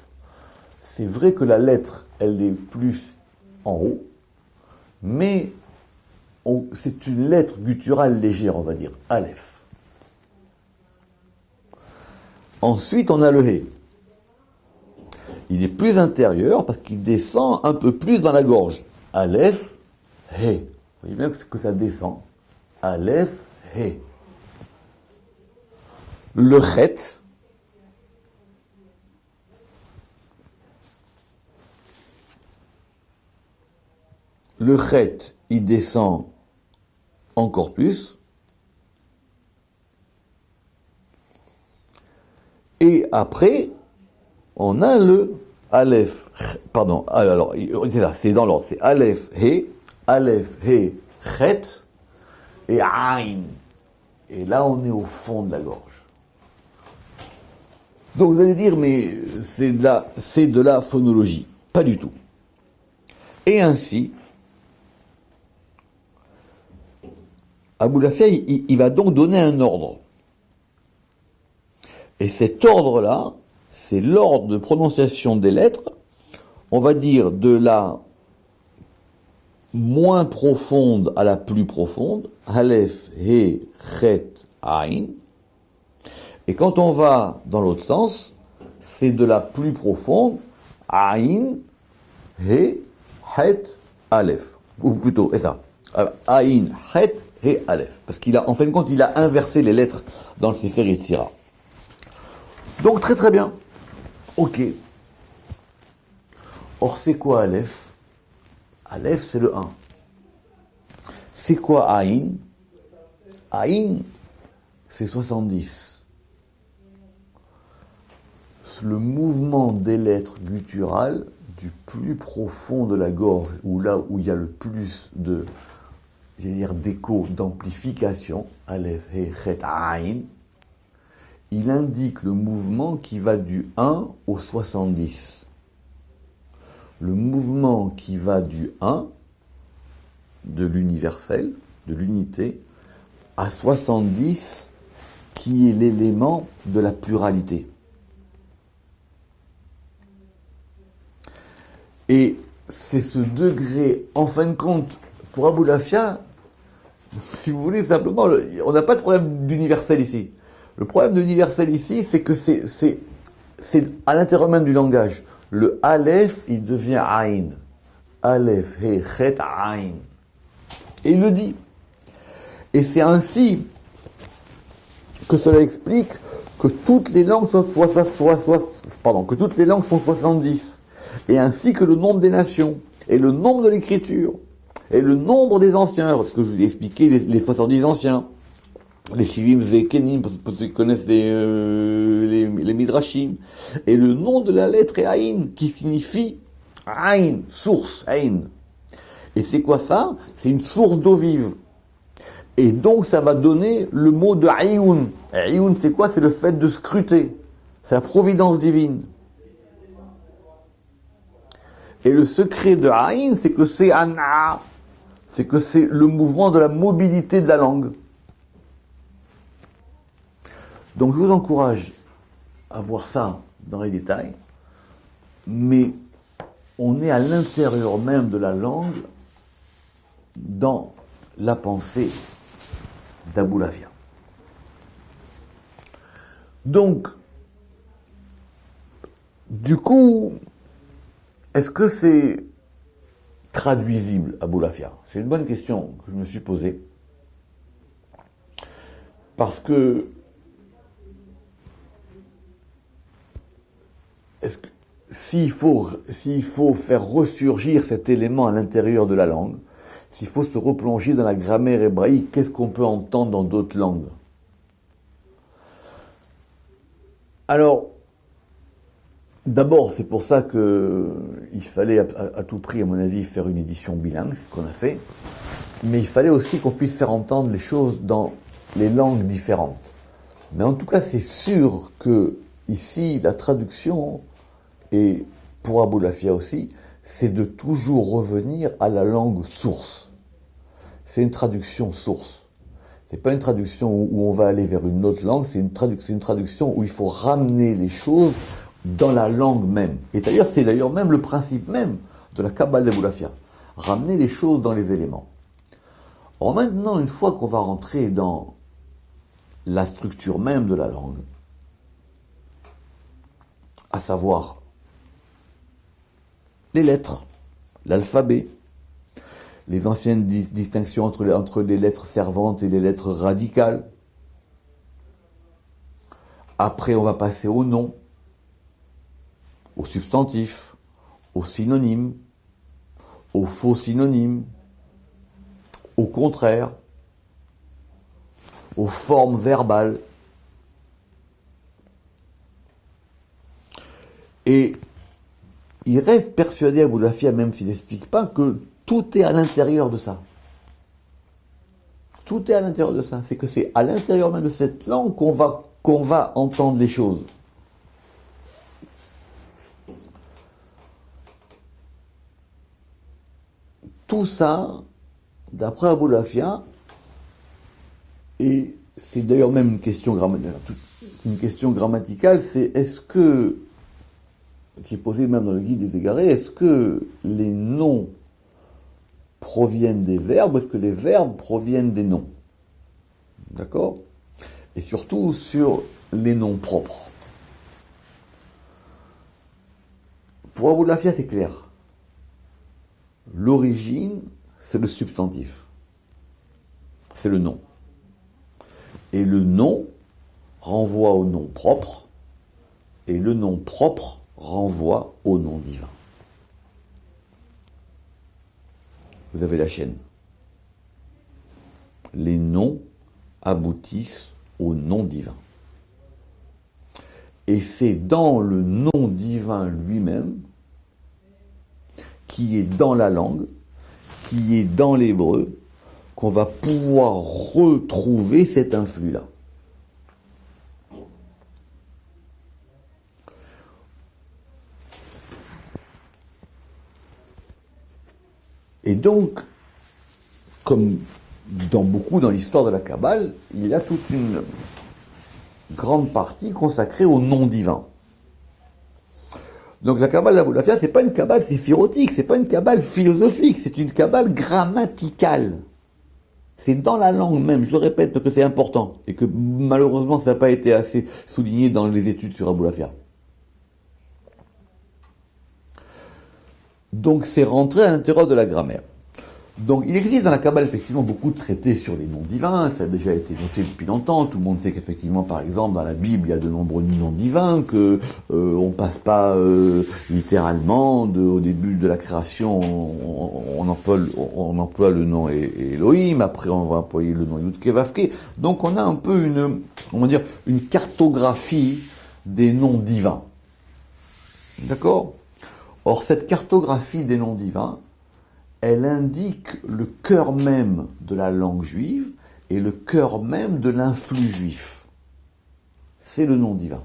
c'est vrai que la lettre, elle est plus en haut, mais c'est une lettre gutturale légère, on va dire, Aleph. Ensuite, on a le He. Il est plus intérieur parce qu'il descend un peu plus dans la gorge. Aleph, He. Vous voyez bien que ça descend. Aleph, He. Le Chet, il descend encore plus. Et après, on a le Aleph, pardon, alors, c'est ça, c'est dans l'ordre, c'est Aleph, He, Chet, et Aïn. Et là, on est au fond de la gorge. Donc vous allez dire, mais c'est de la phonologie. Pas du tout. Et ainsi, Aboulafia, il va donc donner un ordre. Et cet ordre-là, c'est l'ordre de prononciation des lettres, on va dire de la moins profonde à la plus profonde, Aleph, He, Chet, Aïn. Et quand on va dans l'autre sens, c'est de la plus profonde, Aïn, He, Het, Aleph. Ou plutôt, et ça. Aïn, Het, He, Aleph. Parce qu'il a, en fin de compte, il a inversé les lettres dans le Sefer Yetzira. Donc très très bien. Ok. Or c'est quoi Aleph? Aleph c'est le 1. C'est quoi Aïn? Aïn c'est 70. Le mouvement des lettres gutturales du plus profond de la gorge, ou là où il y a le plus de, j'allais dire, d'écho, d'amplification, Aleph, He, Het, Aïn, il indique le mouvement qui va du 1 au 70. Le mouvement qui va du 1, de l'universel, de l'unité, à 70, qui est l'élément de la pluralité. Et c'est ce degré, en fin de compte, pour Aboulafia, si vous voulez, simplement, on n'a pas de problème d'universel ici. Le problème de l'universel ici, c'est que c'est à l'intérieur même du langage. Le Aleph, il devient Aïn. Aleph, He, Het, Aïn. Et il le dit. Et c'est ainsi que cela explique que toutes les langues sont que toutes les langues sont 70. Et ainsi que le nombre des nations, et le nombre de l'écriture, et le nombre des anciens, parce que je vous ai expliqué les 70 anciens. Les Shivim Zekenim, pour ceux qui connaissent les Midrashim, et le nom de la lettre est Aïn, qui signifie Aïn, source, Aïn. Et c'est quoi ça? C'est une source d'eau vive. Et donc ça va donner le mot de Aïoun. Aïoun, c'est quoi? C'est le fait de scruter. C'est la providence divine. Et le secret de Aïn, c'est que c'est An'a. C'est que c'est le mouvement de la mobilité de la langue. Donc je vous encourage à voir ça dans les détails, mais on est à l'intérieur même de la langue, dans la pensée d'Aboulafia. Donc, du coup, est-ce que c'est traduisible, Aboulafia? C'est une bonne question que je me suis posée. Parce que s'il faut faire ressurgir cet élément à l'intérieur de la langue, s'il faut se replonger dans la grammaire hébraïque, qu'est-ce qu'on peut entendre dans d'autres langues? Alors, d'abord, c'est pour ça qu'il fallait à tout prix, à mon avis, faire une édition bilingue, c'est ce qu'on a fait, mais il fallait aussi qu'on puisse faire entendre les choses dans les langues différentes. Mais en tout cas, c'est sûr que ici, la traduction, et pour Aboulafia aussi, c'est de toujours revenir à la langue source. C'est une traduction source. C'est pas une traduction où on va aller vers une autre langue, c'est une traduction où il faut ramener les choses dans la langue même. Et d'ailleurs, c'est d'ailleurs même le principe même de la Kabbale d'Aboulafia. Ramener les choses dans les éléments. Or maintenant, une fois qu'on va rentrer dans la structure même de la langue, à savoir les lettres, l'alphabet, les anciennes distinctions entre les lettres servantes et les lettres radicales. Après, on va passer au nom, au substantif, au synonyme, au faux synonyme, au contraire, aux formes verbales. Et il reste persuadé, Aboulafia, même s'il n'explique pas, que tout est à l'intérieur de ça. Tout est à l'intérieur de ça. C'est que c'est à l'intérieur même de cette langue qu'on va entendre les choses. Tout ça, d'après Aboulafia, et c'est d'ailleurs même une question grammaticale, c'est est-ce que, qui est posée même dans le guide des égarés, est-ce que les noms proviennent des verbes, ou est-ce que les verbes proviennent des noms? D'accord? Et surtout sur les noms propres. Pour Abou Lafia, c'est clair. L'origine, c'est le substantif. C'est le nom. Et le nom renvoie au nom propre, et le nom propre renvoie au nom divin. Vous avez la chaîne. Les noms aboutissent au nom divin. Et c'est dans le nom divin lui-même, qui est dans la langue, qui est dans l'hébreu, qu'on va pouvoir retrouver cet influx-là. Et donc, comme dans l'histoire de la Kabbale, il y a toute une grande partie consacrée au nom divin. Donc la Kabbale d'Abou Lafia, c'est pas une Kabbale séphirotique, c'est pas une Kabbale philosophique, c'est une Kabbale grammaticale. C'est dans la langue même, je le répète, que c'est important, et que malheureusement ça n'a pas été assez souligné dans les études sur Abou Lafia. Donc c'est rentré à l'intérieur de la grammaire. Donc il existe dans la Kabbale effectivement beaucoup de traités sur les noms divins, ça a déjà été noté depuis longtemps, tout le monde sait qu'effectivement par exemple dans la Bible il y a de nombreux noms divins, que on passe pas littéralement au début de la création on emploie le nom Elohim, après on va employer le nom Yud-Ke Vav-Ke, donc on a un peu une cartographie des noms divins. D'accord ? Or cette cartographie des noms divins, elle indique le cœur même de la langue juive et le cœur même de l'influx juif. C'est le nom divin.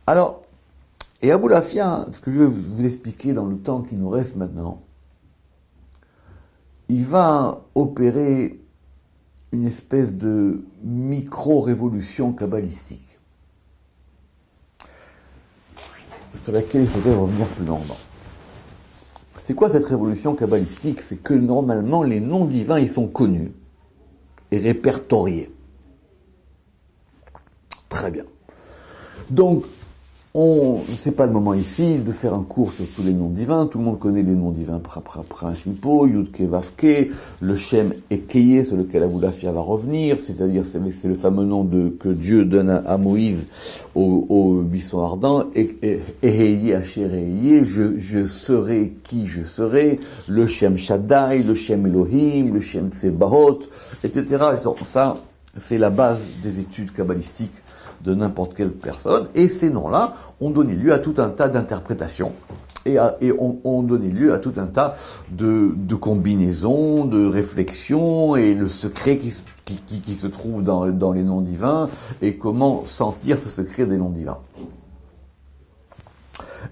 Alors, et Abou Lafia, ce que je vais vous expliquer dans le temps qui nous reste maintenant, il va opérer une espèce de micro-révolution kabbalistique, sur laquelle il faudrait revenir plus longuement. C'est quoi cette révolution kabbalistique ? C'est que normalement les noms divins ils sont connus et répertoriés. Très bien. Donc, c'est pas le moment ici de faire un cours sur tous les noms divins. Tout le monde connaît les noms divins principaux, Yud-Ke Vav-Ke, le Shem Ekeye, sur lequel Abou Lafia va revenir, c'est-à-dire c'est le fameux nom que Dieu donne à Moïse au buisson ardent, Eheye Asher Eheye, je serai qui je serai, le Shem Shaddai, le Shem Elohim, le Shem Tsebaot, etc. Donc ça, c'est la base des études kabbalistiques de n'importe quelle personne, et ces noms-là ont donné lieu à tout un tas d'interprétations, et ont donné lieu à tout un tas de combinaisons, de réflexions, et le secret qui se trouve dans les noms divins, et comment sentir ce secret des noms divins.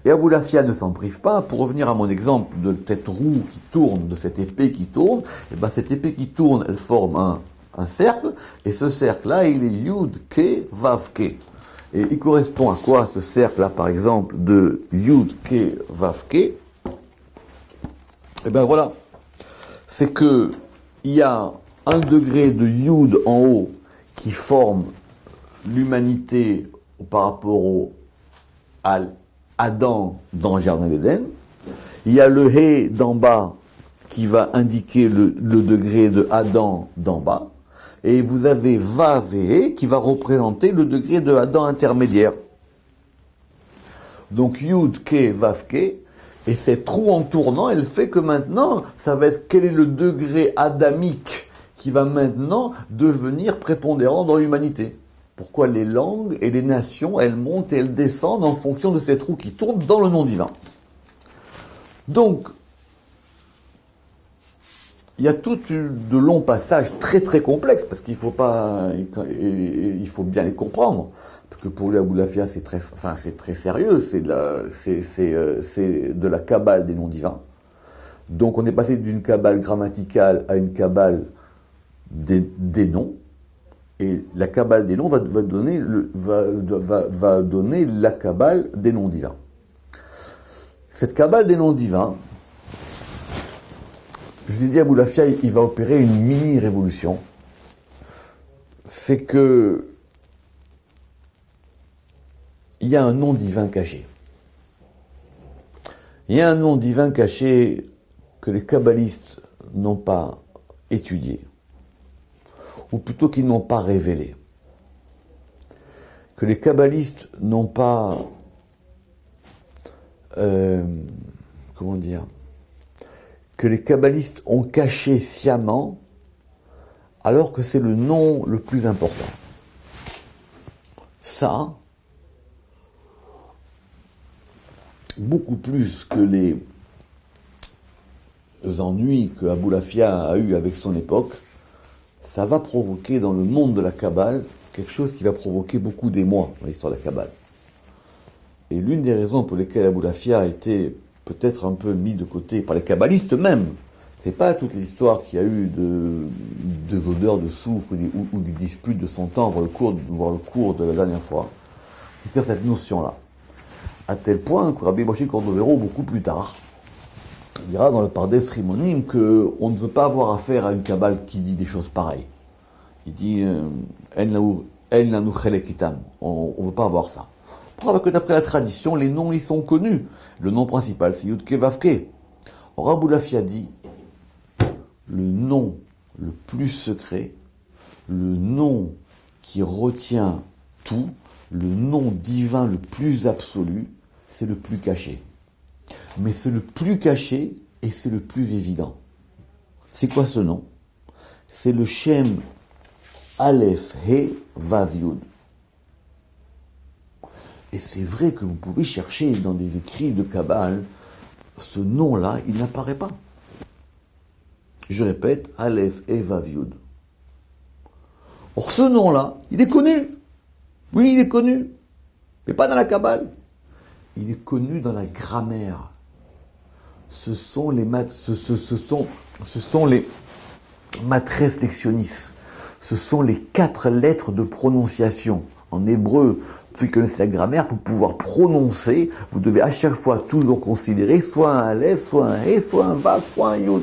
Et Abou Lafia ne s'en prive pas. Pour revenir à mon exemple de cette roue qui tourne, de cette épée qui tourne, et ben cette épée qui tourne, elle forme un cercle, et ce cercle-là, il est Yud-Ke Vav-Ke. Et il correspond à quoi, ce cercle-là, par exemple, de Yud-Ke Vav-Ke ? Eh ben voilà, c'est que il y a un degré de Yud en haut qui forme l'humanité par rapport à Adam dans le Jardin d'Éden. Il y a le He d'en bas qui va indiquer le degré de Adam d'en bas. Et vous avez Vav et He qui va représenter le degré de Adam intermédiaire. Donc Yud, Ke, Vav, Ke, et cette roue en tournant, elle fait que maintenant, ça va être quel est le degré adamique qui va maintenant devenir prépondérant dans l'humanité. Pourquoi les langues et les nations, elles montent et elles descendent en fonction de cette roue qui tourne dans le nom divin. Donc, il y a tout de longs passages très très complexes, parce qu'il faut bien les comprendre. Parce que pour lui, Abou Lafia, c'est très sérieux, c'est de la Kabbale des noms divins. Donc on est passé d'une Kabbale grammaticale à une Kabbale des noms. Et la Kabbale des noms va donner la Kabbale des noms divins. Cette Kabbale des noms divins, je vous ai dit, Abou Lafia, il va opérer une mini-révolution. c'est que il y a un nom divin caché. Il y a un nom divin caché que les kabbalistes n'ont pas étudié, ou plutôt qu'ils n'ont pas révélé, que les kabbalistes n'ont pas, que les kabbalistes ont caché sciemment, alors que c'est le nom le plus important. Ça, beaucoup plus que les ennuis que Aboulafia a eu avec son époque, ça va provoquer dans le monde de la Kabbale quelque chose qui va provoquer beaucoup d'émoi dans l'histoire de la Kabbale. Et l'une des raisons pour lesquelles Aboulafia a été peut-être un peu mis de côté par les kabbalistes eux-mêmes, c'est pas toute l'histoire qu'il y a eu des odeurs de soufre ou des disputes de son temps, voir le cours de la dernière fois. C'est cette notion-là. À tel point que Rabbi Moshe Cordovero, beaucoup plus tard, il dira dans le Pardes Rimonim qu'on ne veut pas avoir affaire à une Kabbale qui dit des choses pareilles. Il dit on ne veut pas avoir ça. Pourquoi? Parce que d'après la tradition, les noms ils sont connus. Le nom principal, c'est Yudke Vavke. Or, Aboulafia dit le nom le plus secret, le nom qui retient tout, le nom divin le plus absolu, c'est le plus caché. Mais c'est le plus caché et c'est le plus évident. C'est quoi ce nom? C'est le Shem Aleph He Vav Yud. Et c'est vrai que vous pouvez chercher dans des écrits de Kabbale, ce nom-là, il n'apparaît pas. Je répète, Aleph He Vav Yud. Or ce nom-là, il est connu. Oui, il est connu. Mais pas dans la Kabbale. Il est connu dans la grammaire. Ce sont les matres lectionis. Ce sont les 4 lettres de prononciation. En hébreu, ceux qui connaissent la grammaire, pour pouvoir prononcer, vous devez à chaque fois toujours considérer soit un Aleph, soit un He, soit un Vav, soit un Yud.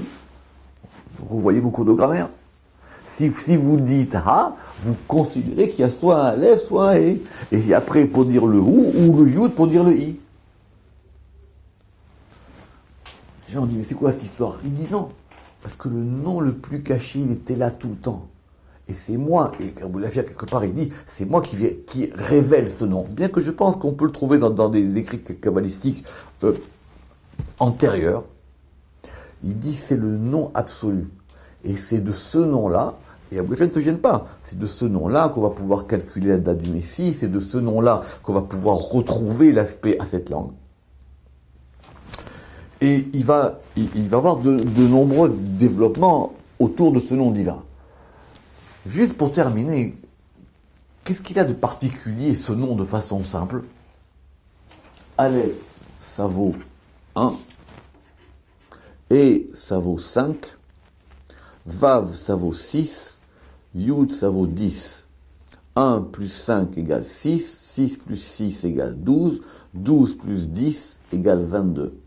Vous voyez vos cours de grammaire. Si vous dites Ha, vous considérez qu'il y a soit un Aleph, soit un He. Et après, pour dire le Ou le Yud pour dire le I. Les gens disent, mais c'est quoi cette histoire? Il dit non. Parce que le nom le plus caché, il était là tout le temps. Et c'est moi, et Aboulafia quelque part, il dit, c'est moi qui révèle ce nom. Bien que je pense qu'on peut le trouver dans des écrits kabbalistiques antérieurs. Il dit, c'est le nom absolu. Et c'est de ce nom-là, et Aboulafia ne se gêne pas, c'est de ce nom-là qu'on va pouvoir calculer la date du Messie, c'est de ce nom-là qu'on va pouvoir retrouver l'aspect à cette langue. Et il va avoir de nombreux développements autour de ce nom divin. Juste pour terminer, qu'est-ce qu'il a de particulier ce nom de façon simple? Aleph, ça vaut 1, et ça vaut 5, Vav, ça vaut 6, Yud, ça vaut 10. 1 plus 5 égale 6, 6 plus 6 égale 12, 12 plus 10 égale 22.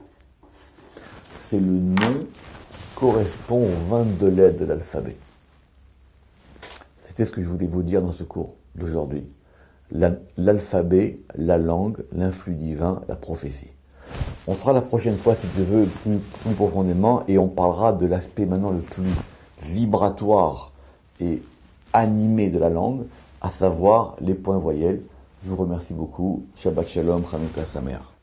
C'est le nom qui correspond aux 22 lettres de l'alphabet. C'était ce que je voulais vous dire dans ce cours d'aujourd'hui. L'alphabet, la langue, l'influx divin, la prophétie. On fera la prochaine fois, si tu veux, plus profondément, et on parlera de l'aspect maintenant le plus vibratoire et animé de la langue, à savoir les points voyelles. Je vous remercie beaucoup. Shabbat Shalom, Chanukah Sameach.